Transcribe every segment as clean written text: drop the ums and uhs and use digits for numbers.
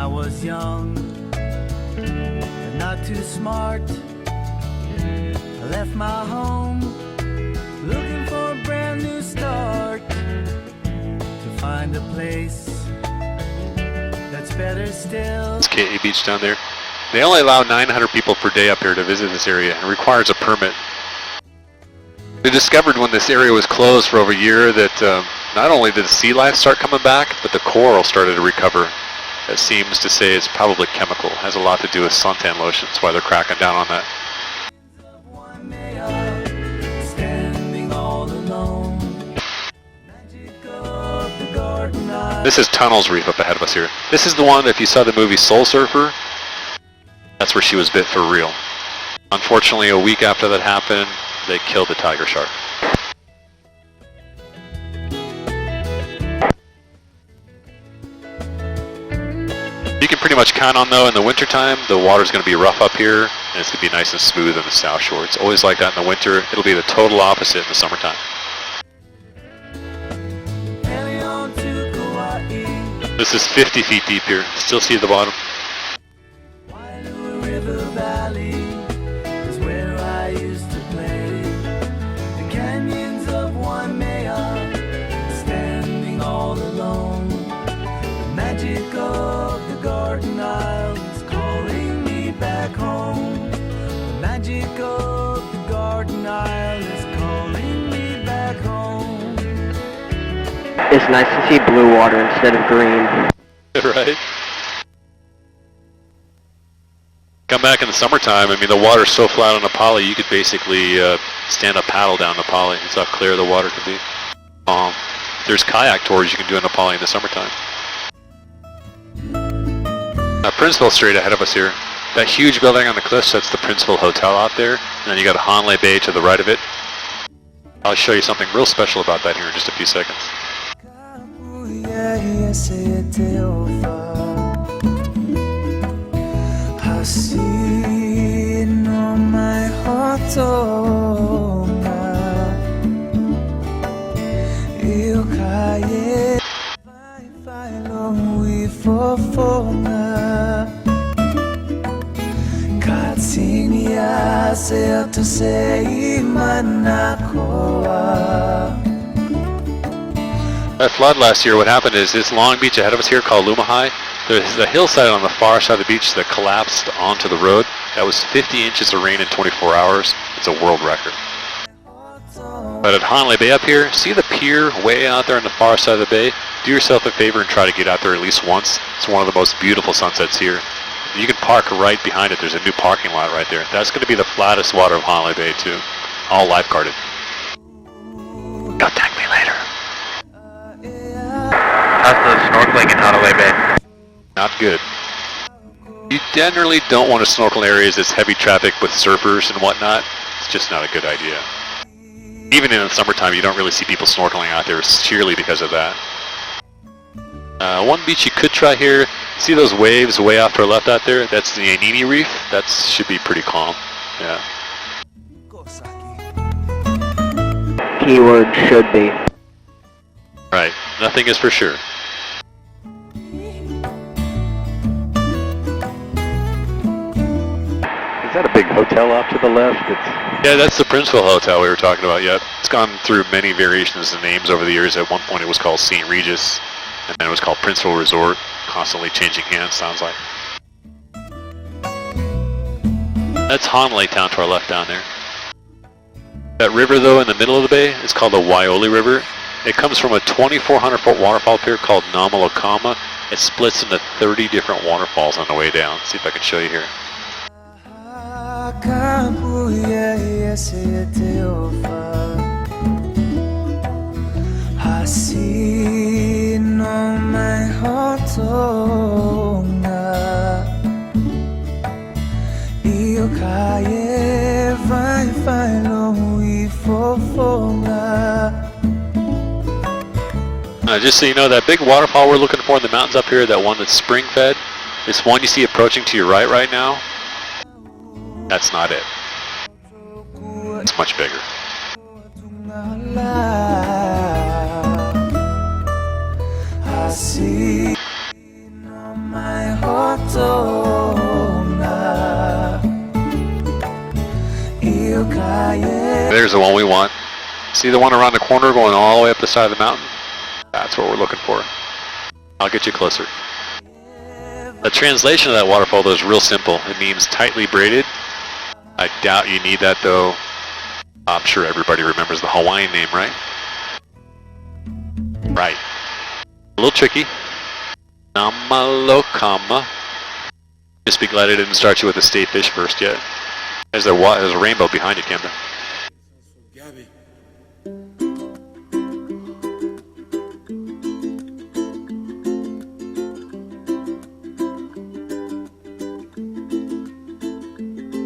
was young, but not too smart. I left my home, looking for a brand new start, to find a place that's better still. It's KA Beach down there. They only allow 900 people per day up here to visit this area, and it requires a permit. They discovered when this area was closed for over a year that not only did the sea life start coming back, but the coral started to recover. That seems to say it's probably chemical. It has a lot to do with suntan lotion. That's why they're cracking down on that. This is Tunnels Reef up ahead of us here. This is the one, if you saw the movie Soul Surfer, that's where she was bit for real. Unfortunately, a week after that happened, they killed the tiger shark. You can pretty much count on, though, in the wintertime, the water's going to be rough up here, and it's going to be nice and smooth in the South Shore. It's always like that in the winter. It'll be the total opposite in the summertime. This is 50 feet deep here. Still see the bottom. River Valley is where I used to play. The canyons of Waimea, standing all alone. The magic of the Garden Isle is calling me back home. The magic of the Garden Isle is calling me back home. It's nice to see blue water instead of green. Right? Come back in the summertime, I mean, the water's so flat on Napali, you could basically stand up paddle down Napali. That's how clear the water can be. There's kayak tours you can do in Napali in the summertime. Princeville straight ahead of us here. That huge building on the cliffs, that's the Princeville Hotel out there. And then you got Hanalei Bay to the right of it. I'll show you something real special about that here in just a few seconds. That flood last year, what happened is this long beach ahead of us here called Lumahai, there's a hillside on the far side of the beach that collapsed onto the road. That was 50 inches of rain in 24 hours. It's a world record. But at Hanalei Bay up here, see the pier way out there on the far side of the bay? Do yourself a favor and try to get out there at least once. It's one of the most beautiful sunsets here. You can park right behind it. There's a new parking lot right there. That's going to be the flattest water of Hanalei Bay too. All lifeguarded. Go tag me later. How's the snorkeling in Hanalei Bay? Not good. You generally don't want to snorkel in areas that's heavy traffic with surfers and whatnot. It's just not a good idea. Even in the summertime, you don't really see people snorkeling out there sheerly because of that. One beach you could try here, see those waves way off to our left out there? That's the Anini Reef. That should be pretty calm. Yeah. Keyword should be. Right. Nothing is for sure. Is that a big hotel off to the left? Yeah, that's the Princeville Hotel we were talking about. Yeah, it's gone through many variations of names over the years. At one point it was called St. Regis, and then it was called Princeville Resort, constantly changing hands, sounds like. That's Hanalei Town to our left down there. That river, though, in the middle of the bay, is called the Waioli River. It comes from a 2,400-foot waterfall up here called Namalokama. It splits into 30 different waterfalls on the way down. Let's see if I can show you here. Just so you know, that big waterfall we're looking for in the mountains up here, that one that's spring-fed, this one you see approaching to your right now, that's not it. It's much bigger. I see my heart. There's the one we want. See the one around the corner going all the way up the side of the mountain? That's what we're looking for. I'll get you closer. The translation of that waterfall though is real simple. It means tightly braided. I doubt you need that though. I'm sure everybody remembers the Hawaiian name, right? Right. A little tricky. Namalokama. Just be glad I didn't start you with a state fish first yet. There's a rainbow behind you, Camden.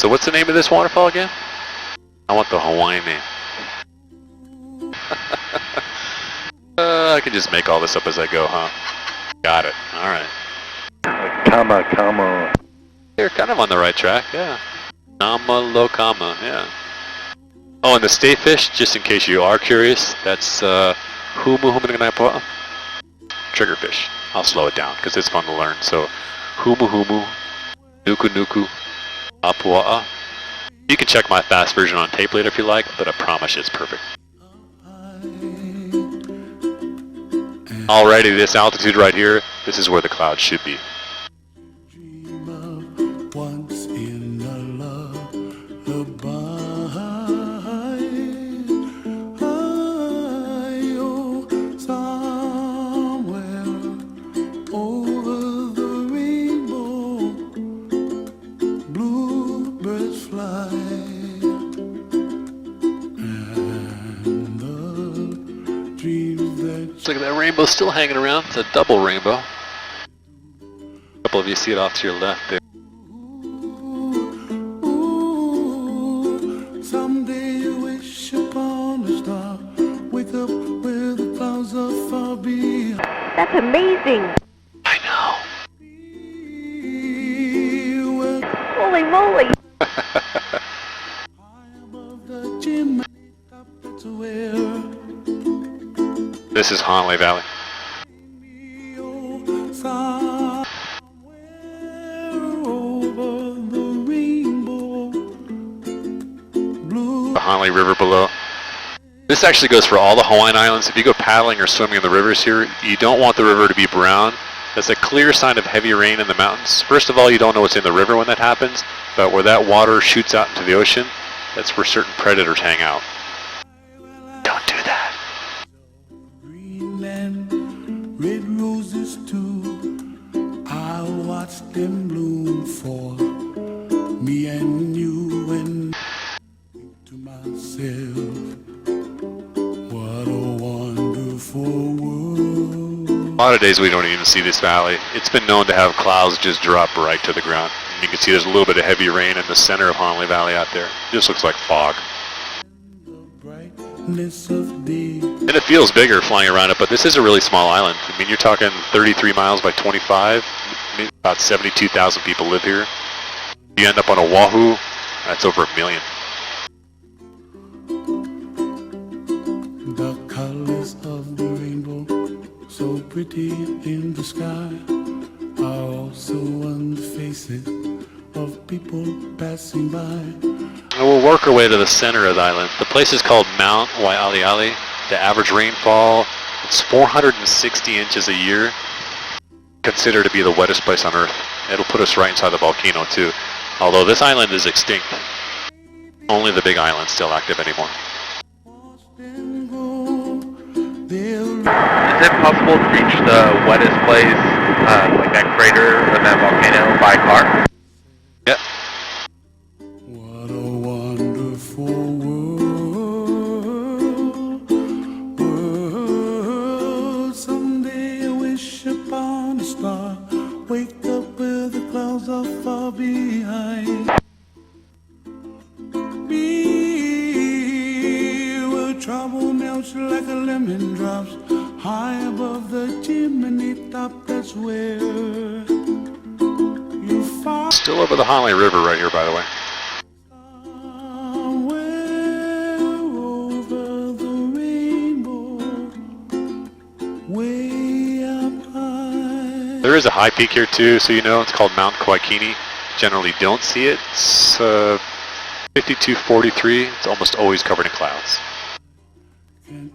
So what's the name of this waterfall again? I want the Hawaiian name. I can just make all this up as I go, huh? Got it. Alright. Kama. You're kind of on the right track, yeah. Namalokama, yeah. Oh, and the state fish, just in case you are curious, that's Humu triggerfish. I'll slow it down because it's fun to learn. So, Humu, Nuku, Apua'a. You can check my fast version on tape later if you like, but I promise it's perfect. Alrighty, this altitude right here, this is where the clouds should be. Once in a lullaby, somewhere over the rainbow, bluebirds fly, and the dreams that Look at that rainbow still hanging around. It's a double rainbow. A couple of you see it off to your left there. someday you wish upon a star, wake up where the clouds are far behind. That's amazing. I know. Holy moly. Above the chimney top, that's where This is Hanalei Valley. somewhere over the rainbow, blue. The Hanalei River below. This actually goes for all the Hawaiian Islands. If you go paddling or swimming in the rivers here, you don't want the river to be brown. That's a clear sign of heavy rain in the mountains. First of all, you don't know what's in the river when that happens, but where that water shoots out into the ocean, that's where certain predators hang out. Don't do that. Greenland, red roses too. I'll watch them bloom for me and you, and think to myself, what a wonderful world. A lot of days we don't even see this valley. It's been known to have clouds just drop right to the ground. And you can see there's a little bit of heavy rain in the center of Hanalei Valley out there. It just looks like fog. The brightness of day. And it feels bigger flying around it, but this is a really small island. I mean, you're talking 33 miles by 25. About 72,000 people live here. You end up on Oahu, that's over 1 million. The colors of the rainbow, so pretty in the sky, are also on the faces of people passing by. And we'll work our way to the center of the island. The place is called Mount Waialeale. The average rainfall, it's 460 inches a year. Considered to be the wettest place on Earth. It'll put us right inside the volcano too. Although this island is extinct. Only the big island's still active anymore. Is it possible to reach the wettest place, like that crater or that volcano, by car? Yep. What a wonderful world. Someday I wish upon a star, wake up where the clouds are far behind. Be where trouble melts like a lemon drops, high above the chimney top, that's where you find. Still over the Hanalei River right here, by the way. Somewhere over the rainbow, way up high. There is a high peak here too, so you know. It's called Mount Kawaii. Generally don't see it. It's 5243, it's almost always covered in clouds. And